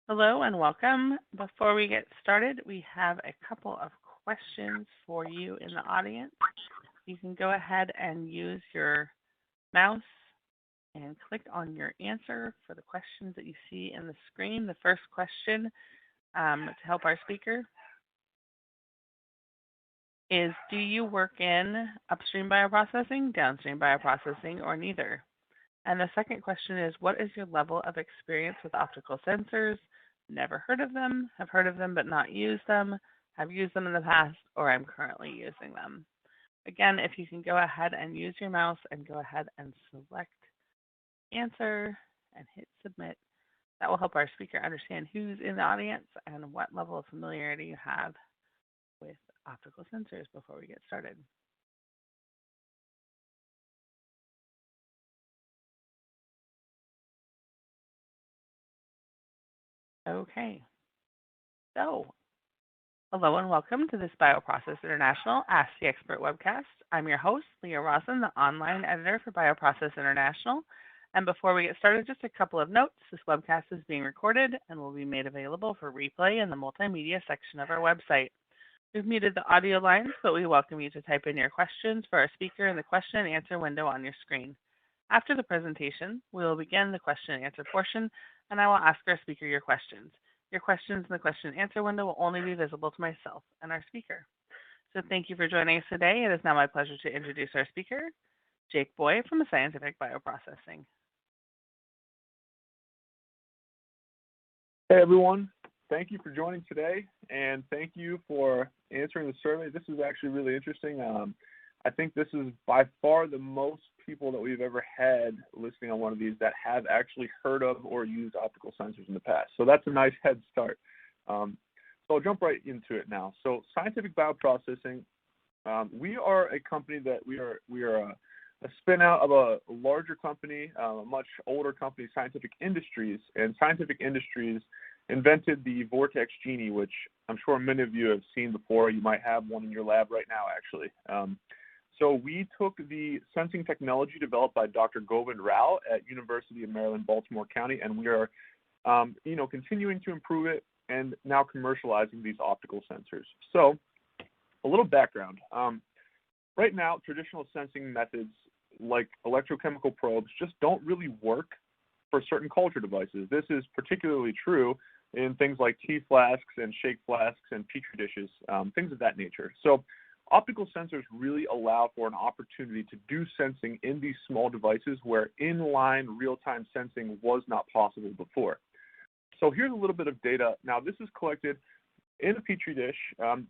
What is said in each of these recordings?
Hello and welcome. Before we get started, we have a couple of questions for you in the audience. You can go ahead and use your mouse and click on your answer for the questions that you see in the screen. The first question to help our speaker is, do you work in upstream bioprocessing, downstream bioprocessing, or neither? And the second question is, what is your level of experience with optical sensors? Never heard of them, have heard of them but not used them, have used them in the past, or I'm currently using them. Again, if you can go ahead and use your mouse and go ahead and select answer and hit submit, that will help our speaker understand who's in the audience and what level of familiarity you have with optical sensors before we get started. Okay, so hello and welcome to this BioProcess International Ask the Expert webcast. I'm your host, Leah Rosen, the online editor for BioProcess International. And before we get started, just a couple of notes. This webcast is being recorded and will be made available for replay in the multimedia section of our website. We've muted the audio lines, but we welcome you to type in your questions for our speaker in the question and answer window on your screen. After the presentation, we will begin the question and answer portion, and I will ask our speaker your questions. Your questions in the question and answer window will only be visible to myself and our speaker. So thank you for joining us today. It is now my pleasure to introduce our speaker, Jake Boy from Scientific Bioprocessing. Hey everyone, thank you for joining today, and thank you for answering the survey. This is actually really interesting. I think this is by far the most people that we've ever had listening on one of these that have actually heard of or used optical sensors in the past. So that's a nice head start. So I'll jump right into it now. So Scientific Bioprocessing, we are a company that we are a spin out of a larger company, a much older company, Scientific Industries. And Scientific Industries invented the Vortex Genie, which I'm sure many of you have seen before. You might have one in your lab right now, actually. So we took the sensing technology developed by Dr. Govind Rao at University of Maryland, Baltimore County, and we are, continuing to improve it and now commercializing these optical sensors. So a little background. Right now, traditional sensing methods like electrochemical probes just don't really work for certain culture devices. This is particularly true in things like tea flasks and shake flasks and petri dishes, things of that nature. So optical sensors really allow for an opportunity to do sensing in these small devices where inline real-time sensing was not possible before. So here's a little bit of data. Now this is collected in a petri dish.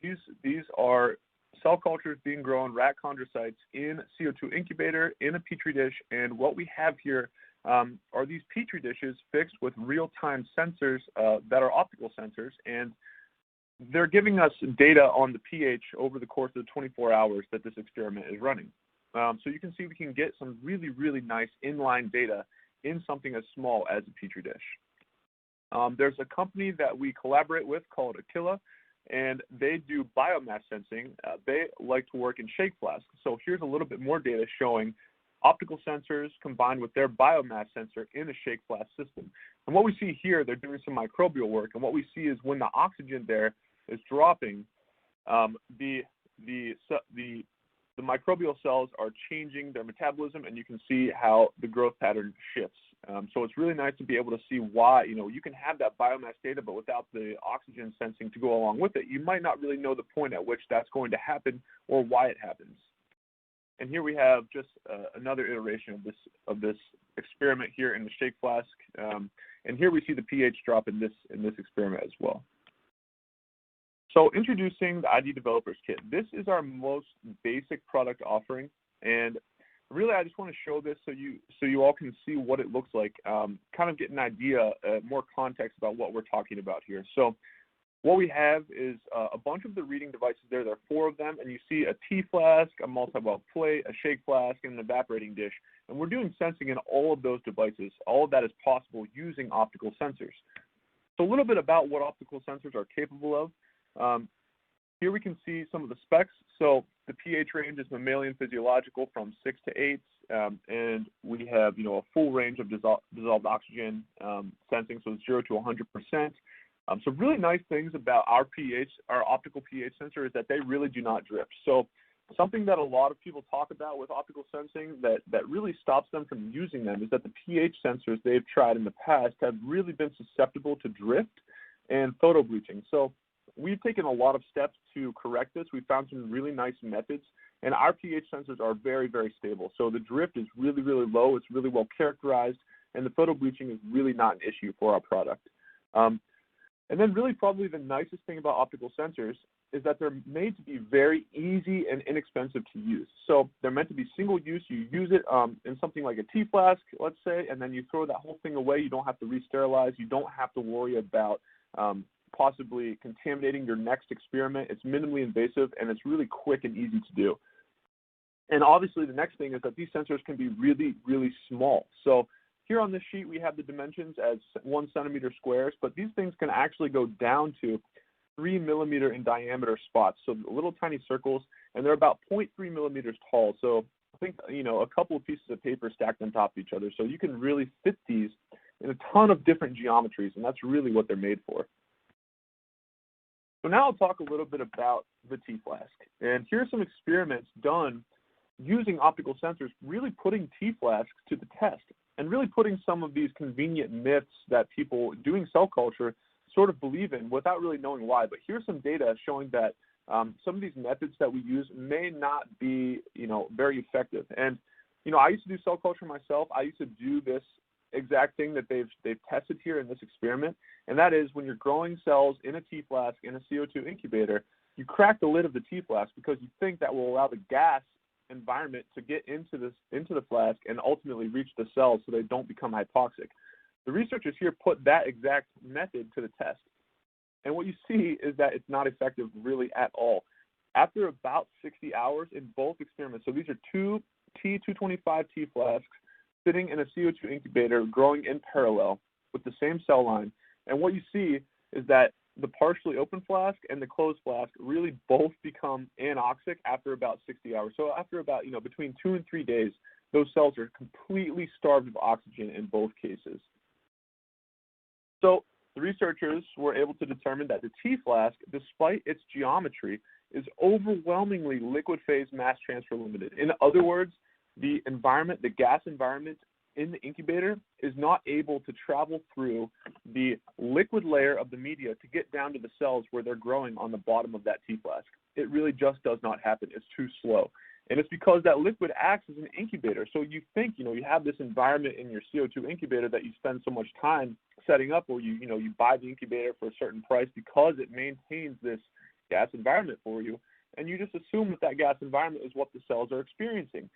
These are cell cultures being grown, rat chondrocytes, in CO2 incubator in a petri dish, and what we have here are these petri dishes fixed with real-time sensors that are optical sensors, and they're giving us data on the pH over the course of the 24 hours that this experiment is running. So you can see we can get some really, really nice inline data in something as small as a petri dish. There's a company that we collaborate with called Aquila, and they do biomass sensing. They like to work in shake flasks. So here's a little bit more data showing optical sensors combined with their biomass sensor in a shake flask system. And what we see here, they're doing some microbial work, and what we see is when the oxygen there is dropping, the microbial cells are changing their metabolism, and you can see how the growth pattern shifts. So it's really nice to be able to see why, you can have that biomass data, but without the oxygen sensing to go along with it, you might not really know the point at which that's going to happen or why it happens. And here we have just another iteration of this experiment here in the shake flask. And here we see the pH drop in this experiment as well. So introducing the ID Developers Kit. This is our most basic product offering, and really I just want to show this so you all can see what it looks like, kind of get an idea, more context about what we're talking about here. So what we have is a bunch of the reading devices there. There are 4 of them, and you see a tea flask, a multi-well plate, a shake flask, and an evaporating dish. And we're doing sensing in all of those devices. All of that is possible using optical sensors. So a little bit about what optical sensors are capable of. Here we can see some of the specs. So the pH range is mammalian physiological from 6 to 8, and we have, a full range of dissolved oxygen sensing, so 0 to 100%. So really nice things about our optical pH sensor, is that they really do not drift. So something that a lot of people talk about with optical sensing that really stops them from using them is that the pH sensors they've tried in the past have really been susceptible to drift and photo bleaching. So we've taken a lot of steps to correct this. We found some really nice methods, and our pH sensors are very, very stable. So the drift is really, really low. It's really well characterized, and the photo bleaching is really not an issue for our product. And then really probably the nicest thing about optical sensors is that they're made to be very easy and inexpensive to use. So they're meant to be single use. You use it in something like a tea flask, let's say, and then you throw that whole thing away. You don't have to re-sterilize. You don't have to worry about possibly contaminating your next experiment. It's minimally invasive, and it's really quick and easy to do. And obviously the next thing is that these sensors can be really, really small. So here on this sheet, we have the dimensions as 1 centimeter squares, but these things can actually go down to 3 millimeter in diameter spots, so little tiny circles, and they're about 0.3 millimeters tall. So I think, a couple of pieces of paper stacked on top of each other. So you can really fit these in a ton of different geometries, and that's really what they're made for. So now I'll talk a little bit about the T-flask. And here are some experiments done using optical sensors, really putting T-flasks to the test, and really putting some of these convenient myths that people doing cell culture sort of believe in without really knowing why. But here's some data showing that some of these methods that we use may not be, very effective. And, I used to do cell culture myself. I used to do this exact thing that they've tested here in this experiment, and that is when you're growing cells in a T-flask in a CO2 incubator, you crack the lid of the T-flask because you think that will allow the gas environment to get into the flask and ultimately reach the cells so they don't become hypoxic. The researchers here put that exact method to the test, and what you see is that it's not effective really at all. After about 60 hours in both experiments, so these are two T225 T-flasks sitting in a CO2 incubator growing in parallel with the same cell line, and what you see is that the partially open flask and the closed flask really both become anoxic after about 60 hours. So after about, between 2 and 3 days, those cells are completely starved of oxygen in both cases. So the researchers were able to determine that the T-flask, despite its geometry, is overwhelmingly liquid phase mass transfer limited. In other words, the environment, the gas environment in the incubator is not able to travel through the liquid layer of the media to get down to the cells where they're growing on the bottom of that T-flask. It really just does not happen. It's too slow. And it's because that liquid acts as an incubator. So you think, you have this environment in your CO2 incubator that you spend so much time setting up, or you buy the incubator for a certain price because it maintains this gas environment for you. And you just assume that gas environment is what the cells are experiencing.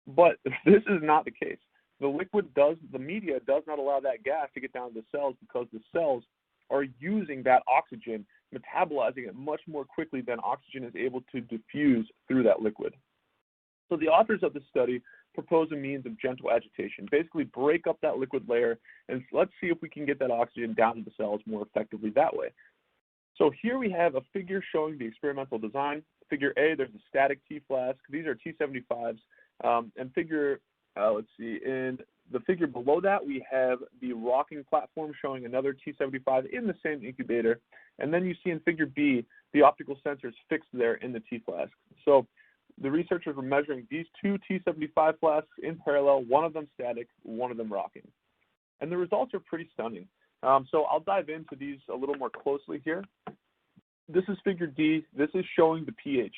But this is not the case. The media does not allow that gas to get down to the cells because the cells are using that oxygen, metabolizing it much more quickly than oxygen is able to diffuse through that liquid. So the authors of the study propose a means of gentle agitation, basically break up that liquid layer, and let's see if we can get that oxygen down to the cells more effectively that way. So here we have a figure showing the experimental design. Figure A, there's a static T-flask. These are T75s. And figure, in the figure below that, we have the rocking platform showing another T75 in the same incubator. And then you see in figure B, the optical sensors fixed there in the T-flask. So the researchers were measuring these two T75 flasks in parallel, one of them static, one of them rocking. And the results are pretty stunning. So I'll dive into these a little more closely here. This is figure D. This is showing the pH.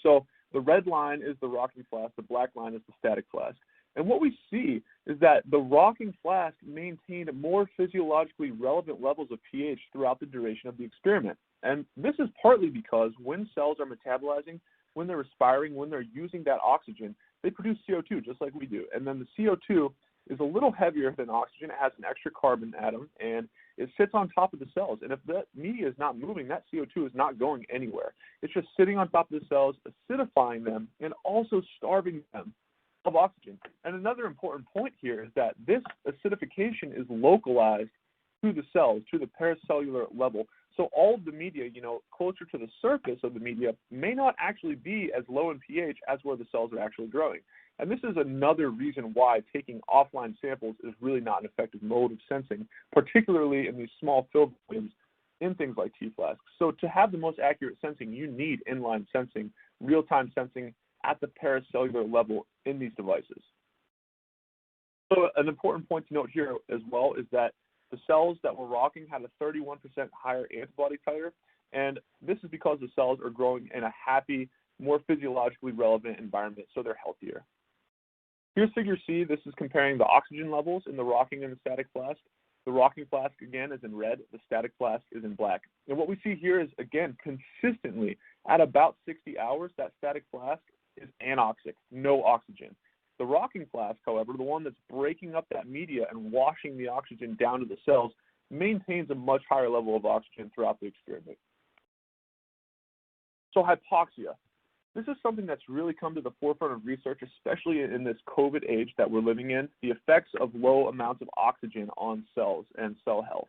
So the red line is the rocking flask, the black line is the static flask. And what we see is that the rocking flask maintained more physiologically relevant levels of pH throughout the duration of the experiment. And this is partly because when cells are metabolizing, when they're respiring, when they're using that oxygen, they produce CO2 just like we do. And then the CO2 is a little heavier than oxygen. It has an extra carbon atom, and it sits on top of the cells. And if that media is not moving, that CO2 is not going anywhere. It's just sitting on top of the cells, acidifying them, and also starving them of oxygen. And another important point here is that this acidification is localized to the cells, to the paracellular level. So all of the media, closer to the surface of the media may not actually be as low in pH as where the cells are actually growing. And this is another reason why taking offline samples is really not an effective mode of sensing, particularly in these small fill volumes in things like T-Flasks. So to have the most accurate sensing, you need inline sensing, real-time sensing at the paracellular level in these devices. So an important point to note here as well is that the cells that were rocking had a 31% higher antibody titer, and this is because the cells are growing in a happy, more physiologically relevant environment, so they're healthier. Here's figure C. This is comparing the oxygen levels in the rocking and the static flask. The rocking flask, again, is in red. The static flask is in black. And what we see here is, again, consistently, at about 60 hours, that static flask is anoxic, no oxygen. The rocking flask, however, the one that's breaking up that media and washing the oxygen down to the cells, maintains a much higher level of oxygen throughout the experiment. So hypoxia. This is something that's really come to the forefront of research, especially in this COVID age that we're living in, the effects of low amounts of oxygen on cells and cell health.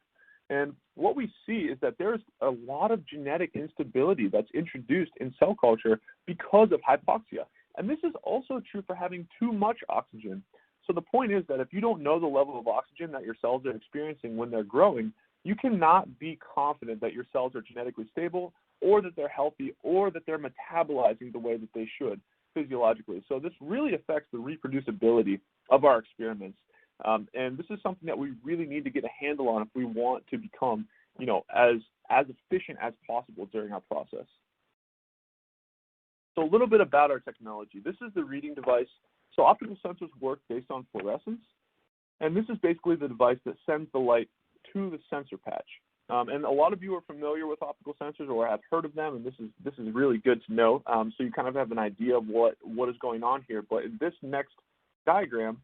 And what we see is that there's a lot of genetic instability that's introduced in cell culture because of hypoxia. And this is also true for having too much oxygen. So the point is that if you don't know the level of oxygen that your cells are experiencing when they're growing, you cannot be confident that your cells are genetically stable, or that they're healthy, or that they're metabolizing the way that they should physiologically. So this really affects the reproducibility of our experiments. And this is something that we really need to get a handle on if we want to become, as efficient as possible during our process. So a little bit about our technology. This is the reading device. So optical sensors work based on fluorescence. And this is basically the device that sends the light to the sensor patch. And a lot of you are familiar with optical sensors or have heard of them, and this is really good to know. So you kind of have an idea of what is going on here. But in this next diagram,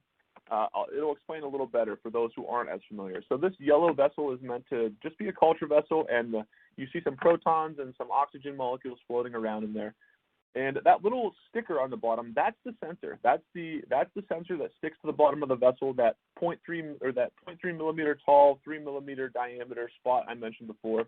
it'll explain a little better for those who aren't as familiar. So this yellow vessel is meant to just be a culture vessel, and you see some protons and some oxygen molecules floating around in there. And that little sticker on the bottom, that's the sensor. That's the sensor that sticks to the bottom of the vessel, that 0.3 millimeter tall, 3 millimeter diameter spot I mentioned before.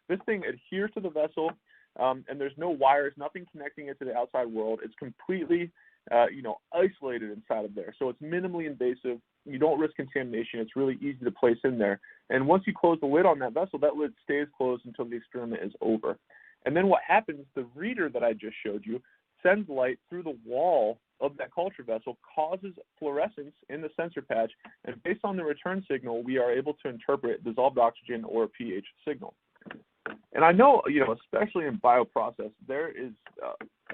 This thing adheres to the vessel, and there's no wires, nothing connecting it to the outside world. It's completely, isolated inside of there. So it's minimally invasive. You don't risk contamination. It's really easy to place in there. And once you close the lid on that vessel, that lid stays closed until the experiment is over. And then what happens, the reader that I just showed you sends light through the wall of that culture vessel, causes fluorescence in the sensor patch, and based on the return signal, we are able to interpret dissolved oxygen or a pH signal. And I know, especially in bioprocess, there is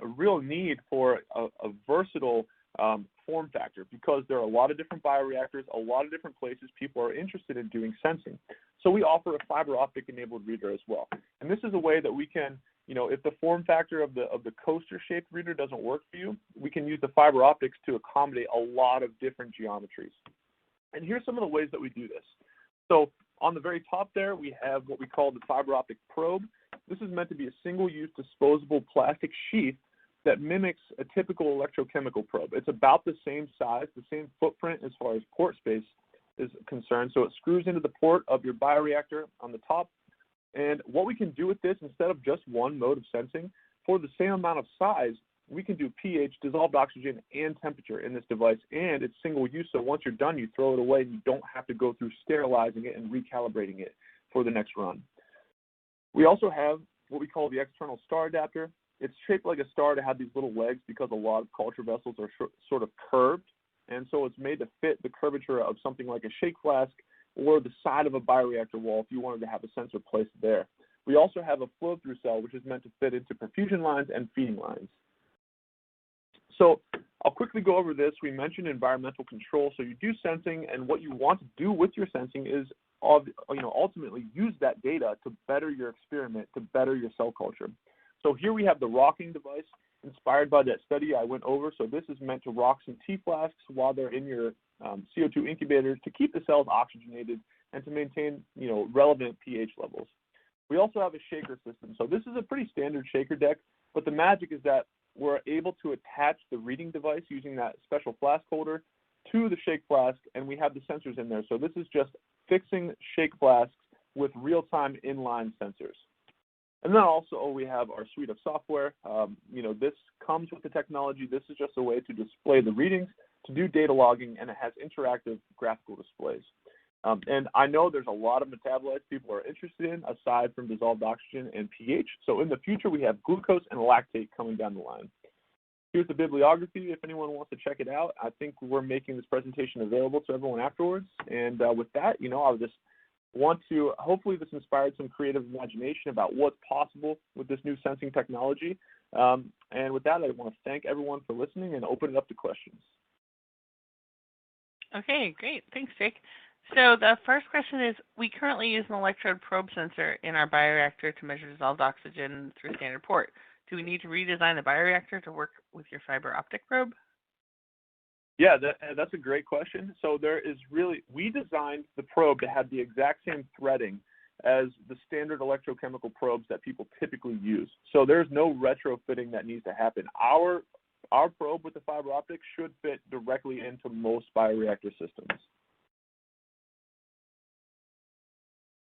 a real need for a versatile form factor, because there are a lot of different bioreactors, a lot of different places people are interested in doing sensing. So we offer a fiber optic enabled reader as well. And this is a way that we can, if the form factor of the coaster shaped reader doesn't work for you, we can use the fiber optics to accommodate a lot of different geometries. And here's some of the ways that we do this. So on the very top there, we have what we call the fiber optic probe. This is meant to be a single-use disposable plastic sheath that mimics a typical electrochemical probe. It's about the same size, the same footprint as far as port space is concerned. So it screws into the port of your bioreactor on the top. And what we can do with this, instead of just one mode of sensing, for the same amount of size, we can do pH, dissolved oxygen, and temperature in this device. And it's single use, so once you're done, you throw it away and you don't have to go through sterilizing it and recalibrating it for the next run. We also have what we call the external star adapter. It's shaped like a star to have these little legs because a lot of culture vessels are sort of curved. And so it's made to fit the curvature of something like a shake flask or the side of a bioreactor wall if you wanted to have a sensor placed there. We also have a flow-through cell, which is meant to fit into perfusion lines and feeding lines. So I'll quickly go over this. We mentioned environmental control. So you do sensing, and what you want to do with your sensing is ultimately use that data to better your experiment, to better your cell culture. So here we have the rocking device inspired by that study I went over. So this is meant to rock some T-Flasks while they're in your CO2 incubator to keep the cells oxygenated and to maintain, relevant pH levels. We also have a shaker system. So this is a pretty standard shaker deck, but the magic is that we're able to attach the reading device using that special flask holder to the shake flask, and we have the sensors in there. So this is just fixing shake flasks with real-time inline sensors. And then also we have our suite of software. This comes with the technology. This is just a way to display the readings, to do data logging, and it has interactive graphical displays. And I know there's a lot of metabolites people are interested in aside from dissolved oxygen and pH. So in the future, we have glucose and lactate coming down the line. Here's the bibliography if anyone wants to check it out. I think we're making this presentation available to everyone afterwards. And with that, I just want to, hopefully this inspired some creative imagination about what's possible with this new sensing technology. And with that, I want to thank everyone for listening and open it up to questions. Okay, great. Thanks, Jake. So the first question is, we currently use an electrode probe sensor in our bioreactor to measure dissolved oxygen through standard port. Do we need to redesign the bioreactor to work with your fiber optic probe? Yeah, that's a great question. So we designed the probe to have the exact same threading as the standard electrochemical probes that people typically use. So there's no retrofitting that needs to happen. Our probe with the fiber optic should fit directly into most bioreactor systems.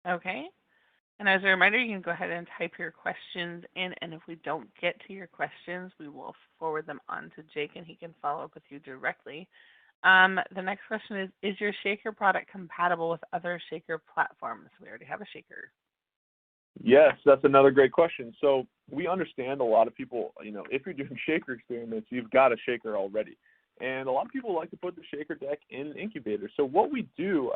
Okay. And as a reminder, you can go ahead and type your questions in, and if we don't get to your questions, we will forward them on to Jake, and he can follow up with you directly. The next question is your shaker product compatible with other shaker platforms? We already have a shaker. Yes, that's another great question. So we understand a lot of people, if you're doing shaker experiments, you've got a shaker already. And a lot of people like to put the shaker deck in an incubator. So what we do,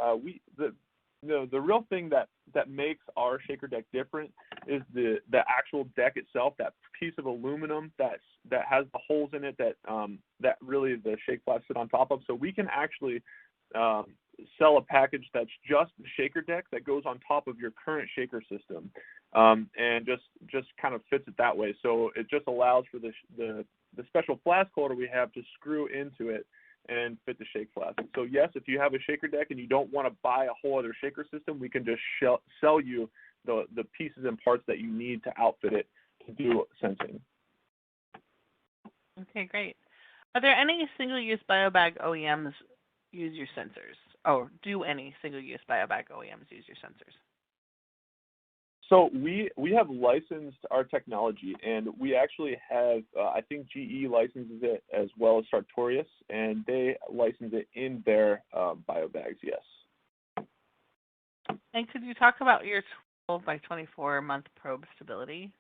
the real thing that makes our shaker deck different is the actual deck itself, that piece of aluminum that has the holes in it that really the shake flasks sit on top of. So we can actually sell a package that's just the shaker deck that goes on top of your current shaker system, and just kind of fits it that way. So it just allows for the special flask holder we have to screw into it and fit the shake flask. So yes, if you have a shaker deck and you don't want to buy a whole other shaker system, we can just sell you the pieces and parts that you need to outfit it to do sensing. Okay, great. Are there any single-use biobag OEMs use your sensors? Or do any single-use biobag OEMs use your sensors? So we have licensed our technology, and we actually have, I think GE licenses it as well as Sartorius, and they license it in their biobags, yes. And could you talk about your 12 by 24-month probe stability?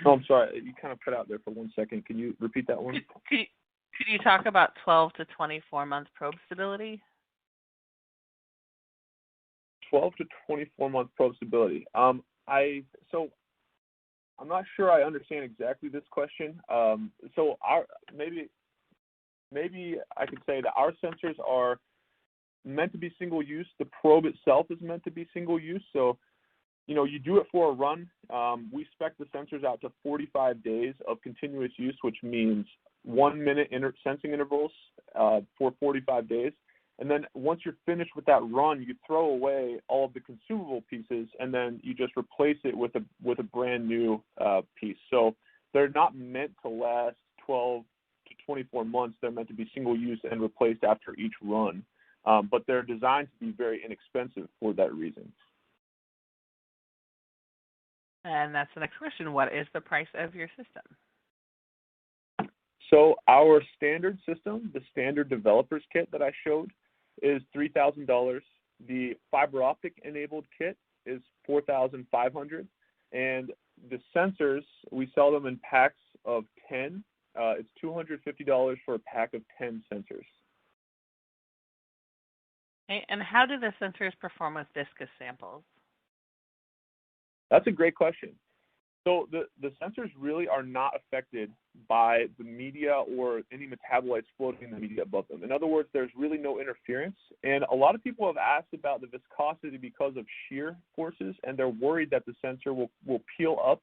Oh, I'm sorry, you kind of cut out there for 1 second. Can you repeat that one? Could you talk about 12 to 24-month probe stability? 12 to 24-month probe stability. So I'm not sure I understand exactly this question. So maybe I could say that our sensors are meant to be single use. The probe itself is meant to be single use. So you do it for a run. We spec the sensors out to 45 days of continuous use, which means 1 minute sensing intervals for 45 days. And then once you're finished with that run, you throw away all of the consumable pieces, and then you just replace it with a brand new piece. So they're not meant to last 12 to 24 months. They're meant to be single use and replaced after each run. But they're designed to be very inexpensive for that reason. And that's the next question. What is the price of your system? So our standard system, the standard developer's kit that I showed, is $3,000. The fiber optic enabled kit is $4,500, and the sensors, we sell them in packs of 10. It's $250 for a pack of 10 sensors. Okay, and how do the sensors perform with viscous samples? That's a great question. So the sensors really are not affected by the media or any metabolites floating in the media above them. In other words, there's really no interference. And a lot of people have asked about the viscosity because of shear forces, and they're worried that the sensor will peel up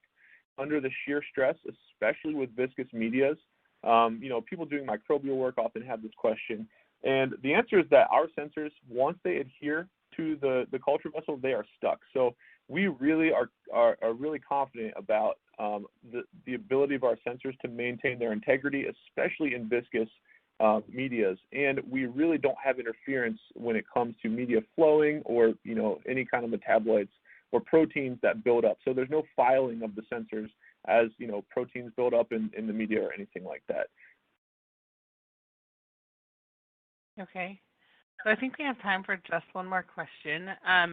under the shear stress, especially with viscous medias. People doing microbial work often have this question. And the answer is that our sensors, once they adhere to the culture vessel, they are stuck. So we really are really confident about the ability of our sensors to maintain their integrity, especially in viscous medias, and we really don't have interference when it comes to media flowing or any kind of metabolites or proteins that build up. So there's no filing of the sensors as proteins build up in the media or anything like that. Okay. So I think we have time for just one more question.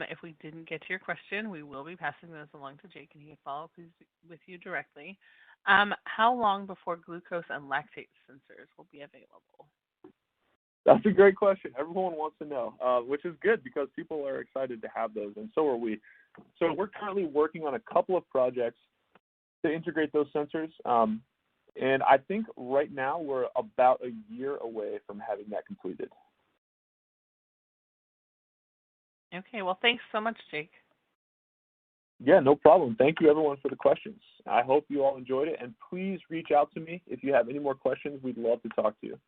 If we didn't get to your question, we will be passing those along to Jake, and he can follow up with you directly. How long before glucose and lactate sensors will be available? That's a great question. Everyone wants to know, which is good because people are excited to have those, and so are we. So we're currently working on a couple of projects to integrate those sensors, and I think right now we're about a year away from having that completed. Okay, well, thanks so much, Jake. Yeah, no problem. Thank you, everyone, for the questions. I hope you all enjoyed it, and please reach out to me if you have any more questions. We'd love to talk to you.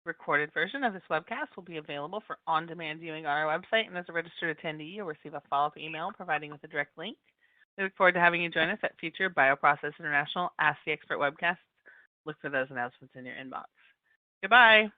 Recorded version of this webcast will be available for on-demand viewing on our website, and as a registered attendee, you'll receive a follow-up email providing with a direct link. We look forward to having you join us at future BioProcess International Ask the Expert webcasts. Look for those announcements in your inbox. Goodbye.